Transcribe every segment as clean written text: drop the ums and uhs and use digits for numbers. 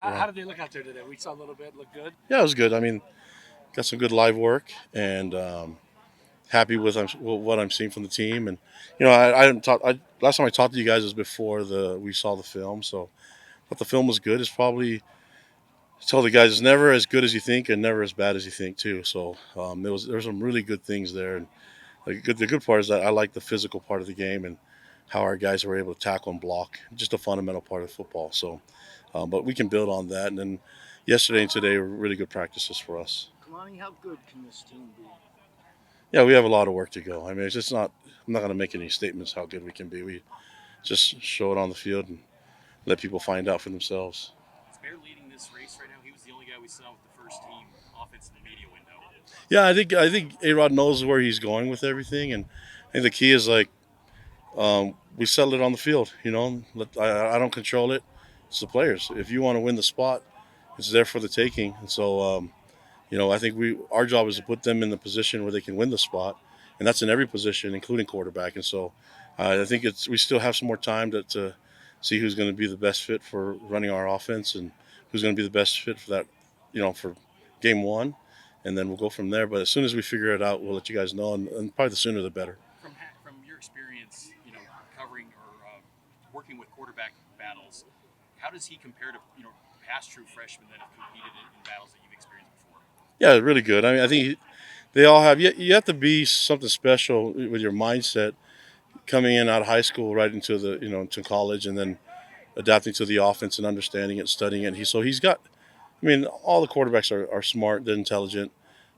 How did they look out there today? We saw a little bit. Look good. Yeah, it was good. I mean, got some good live work and happy with what I'm seeing from the team. And I didn't talk. Last time I talked to you guys was before we saw the film. So, but the film was good. It's probably told the guys it's never as good as you think and never as bad as you think too. So there was some really good things there. And the good part is that I like the physical part of the game and how our guys were able to tackle and block. Just a fundamental part of football. So, but we can build on that. And then yesterday and today were really good practices for us. Kalani, how good can this team be? Yeah, we have a lot of work to go. I mean, it's just not. I'm not going to make any statements how good we can be. We just show it on the field and let people find out for themselves. Is Bear leading this race right now? He was the only guy we saw with the first team offense in the media window. Yeah, I think A Rod knows where he's going with everything, and I think the key is like we settle it on the field. I don't control it. It's the players. If you want to win the spot, it's there for the taking. And so I think our job is to put them in the position where they can win the spot, and that's in every position, including quarterback. And so I think we still have some more time to see who's going to be the best fit for running our offense and who's going to be the best fit for that, for game one, and then we'll go from there. But as soon as we figure it out, we'll let you guys know, and probably the sooner the better. From your experience, covering or working with quarterback battles, how does he compare to past true freshmen that have competed in battles that you've experienced before? Yeah, really good. I mean, I think they all have. You have to be something special with your mindset coming in out of high school right into into college, and then adapting to the offense and understanding it, studying it. He's got. I mean, all the quarterbacks are smart, they're intelligent.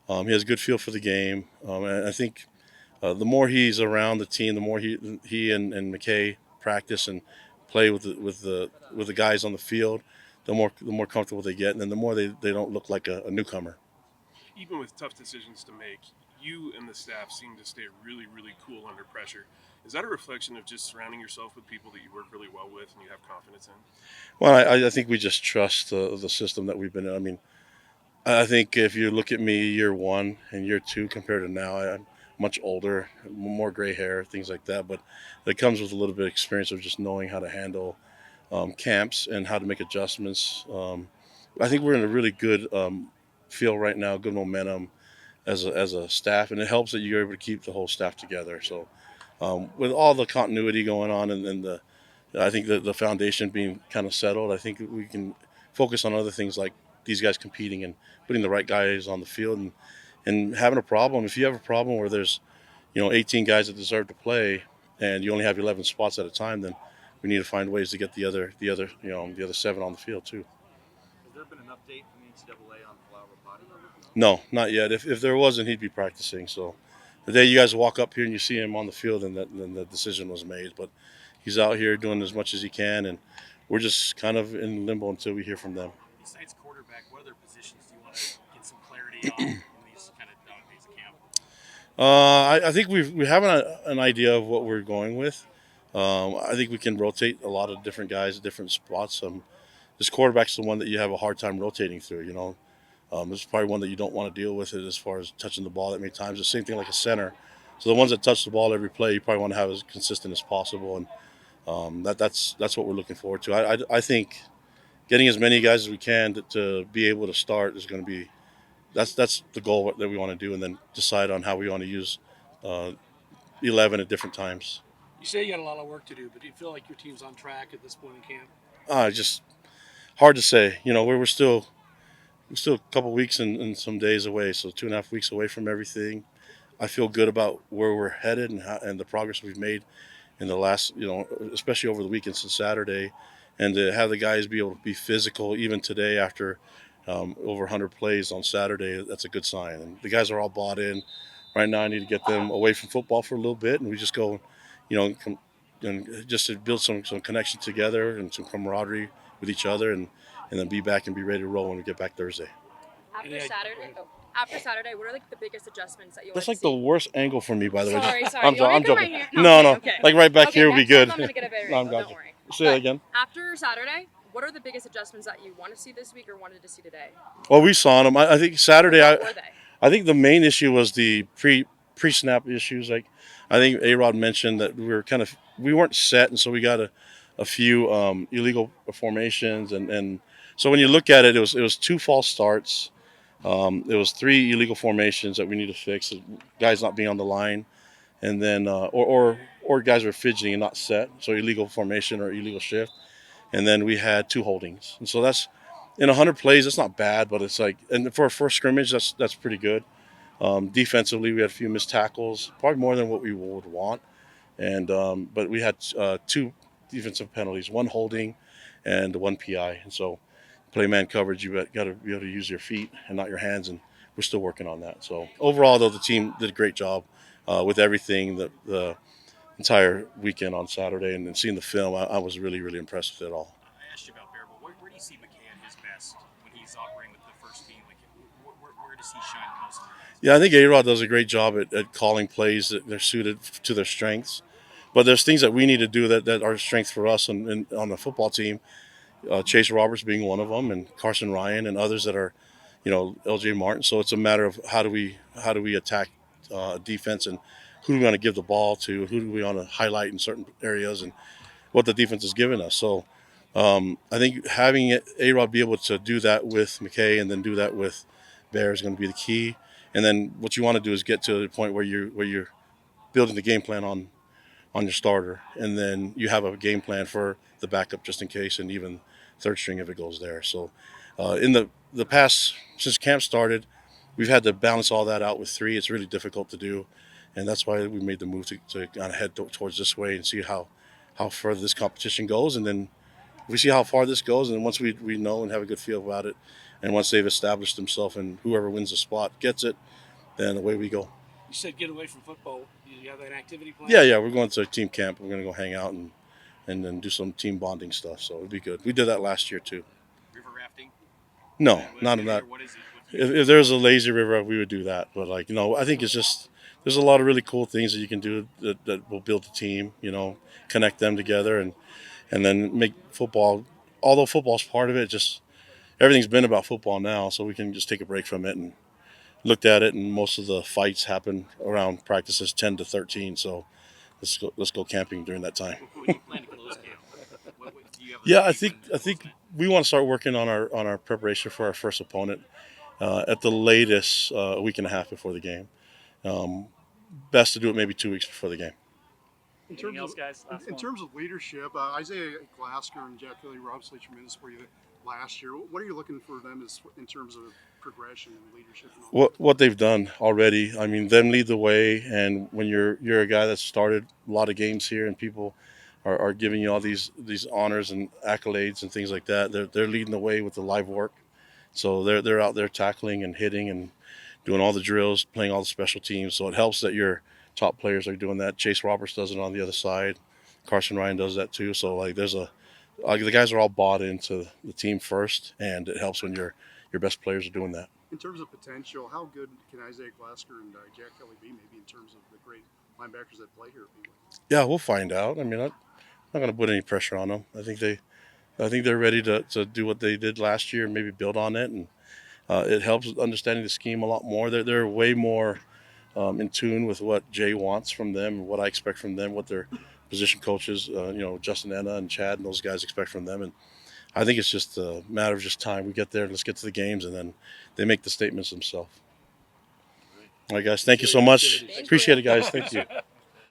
He has a good feel for the game, and I think the more he's around the team, the more he and McKay practice and play with the guys on the field, the more comfortable they get, and then the more they don't look like a newcomer. Even with tough decisions to make, you and the staff seem to stay really, really cool under pressure. Is that a reflection of just surrounding yourself with people that you work really well with and you have confidence in? Well, I think we just trust the system that we've been in. I mean, I think if you look at me year one and year two compared to now, I'm much older, more gray hair, things like that. But it comes with a little bit of experience of just knowing how to handle camps and how to make adjustments. I think we're in a really good feel right now, good momentum as a staff, and it helps that you're able to keep the whole staff together. So with all the continuity going on and I think the foundation being kind of settled, I think we can focus on other things like these guys competing and putting the right guys on the field and having a problem. If you have a problem where there's 18 guys that deserve to play and you only have 11 spots at a time, then we need to find ways to get the other seven on the field too. Has there been an update from the NCAA on Palau Rapati? No, not yet. If there wasn't, he'd be practicing. So the day you guys walk up here and you see him on the field, then the decision was made. But he's out here doing as much as he can, and we're just kind of in limbo until we hear from them. Besides quarterback, what other positions do you want to get some clarity on in these kind of dog days of camp? I think we have an idea of what we're going with. I think we can rotate a lot of different guys at different spots. This quarterback's the one that you have a hard time rotating through. This is probably one that you don't want to deal with it as far as touching the ball that many times. The same thing like a center. So the ones that touch the ball every play, you probably want to have as consistent as possible, and that's what we're looking forward to. I think getting as many guys as we can to be able to start is going to be that's the goal that we want to do, and then decide on how we want to use uh, 11 at different times. You say you got a lot of work to do, but do you feel like your team's on track at this point in camp? Just hard to say. We're still a couple weeks and some days away, so 2.5 weeks away from everything. I feel good about where we're headed and the progress we've made in the last, especially over the weekend since Saturday, and to have the guys be able to be physical even today after over 100 plays on Saturday. That's a good sign. And the guys are all bought in. Right now, I need to get them away from football for a little bit, and we just go, and just to build some connection together and some camaraderie with each other, and then be back and be ready to roll when we get back Thursday. After Saturday, what are like the biggest adjustments that you want That's to like the see? worst angle for me, by the way. Sorry. I'm, You want I'm me to come joking. right here? No, no, Okay. like right back Okay, here would be next good. time I'm gonna get a better No, I'm angle, gotcha. don't worry. Say that But again. After Saturday, what are the biggest adjustments that you want to see this week or wanted to see today? Well, we saw them. I think Saturday. What were they? I think the main issue was the pre-snap issues. Like I think A Rod mentioned that we weren't set, and so we got a few illegal formations, and So when you look at it, it was 2 false starts. It was 3 illegal formations that we need to fix. Guys not being on the line, and then or guys were fidgeting and not set. So illegal formation or illegal shift. And then we had 2 holdings. And so that's in 100 plays. That's not bad, but it's like, and for a first scrimmage, that's pretty good. Defensively, we had a few missed tackles, probably more than what we would want. And but we had 2 defensive penalties, 1 holding, and 1 PI. And so, play man coverage, you got to be able to use your feet and not your hands, and we're still working on that. So overall, though, the team did a great job with everything. The entire weekend on Saturday, and then seeing the film, I was really impressed with it all. I asked you about Bear, but where do you see McKay at his best when he's operating with the first team? Like, where does he shine the most? Yeah, I think A-Rod does a great job at calling plays that they're suited to their strengths. But there's things that we need to do that are strengths for us and on the football team. Chase Roberts being one of them, and Carson Ryan and others that are, LJ Martin. So it's a matter of how do we attack defense, and who do we want to give the ball to, who do we want to highlight in certain areas, and what the defense has given us. So I think having A-Rod be able to do that with McKay and then do that with Bear is going to be the key. And then what you want to do is get to the point where you're building the game plan on your starter, and then you have a game plan for the backup just in case, and even third string if it goes there. So in the past, since camp started, we've had to balance all that out with 3. It's really difficult to do, and that's why we made the move to kind of head towards this way and see how far this competition goes. And then we see how far this goes, and once we know and have a good feel about it, and once they've established themselves and whoever wins the spot gets it, then away we go. You said get away from football. You have an activity plan? Yeah, we're going to a team camp. We're going to go hang out and then do some team bonding stuff. So it'd be good. We did that last year too. River rafting? No, not in that. What is it? If there's a lazy river, we would do that. But I think it's just there's a lot of really cool things that you can do that will build the team. Connect them together and then make football. Although football's part of it, just everything's been about football now, so we can just take a break from it and looked at it. And most of the fights happen around practices 10 to 13. So let's go camping during that time. When you plan to close camp, do you have Yeah, I think we want to start working on our preparation for our first opponent at the latest a week and a half before the game. Best to do it maybe 2 weeks before the game. In terms of leadership, Isaiah Glasker and Jack Kelly were obviously tremendous for you last year. What are you looking for them in terms of progression and leadership? And what they've done already. I mean, them lead the way, and when you're a guy that's started a lot of games here, and people are giving you all these honors and accolades and things like that, they're leading the way with the live work. So they're out there tackling and hitting and doing all the drills, playing all the special teams. So it helps that your top players are doing that. Chase Roberts does it on the other side. Carson Ryan does that too. So the guys are all bought into the team first, and it helps when your best players are doing that. in terms of potential, how good can Isaiah Glasker and Jack Kelly be, maybe in terms of the great linebackers that play here at BYU? Yeah, we'll find out. I mean, I'm not going to put any pressure on them. I think they're ready to do what they did last year and maybe build on it, and it helps understanding the scheme a lot more. They're way more in tune with what Jay wants from them, what I expect from them, what their position coaches, Justin Enna and Chad and those guys expect from them. And I think it's just a matter of just time. We get there, let's get to the games, and then they make the statements themselves. All right, guys, thank you so much. Appreciate it, guys. Thank you.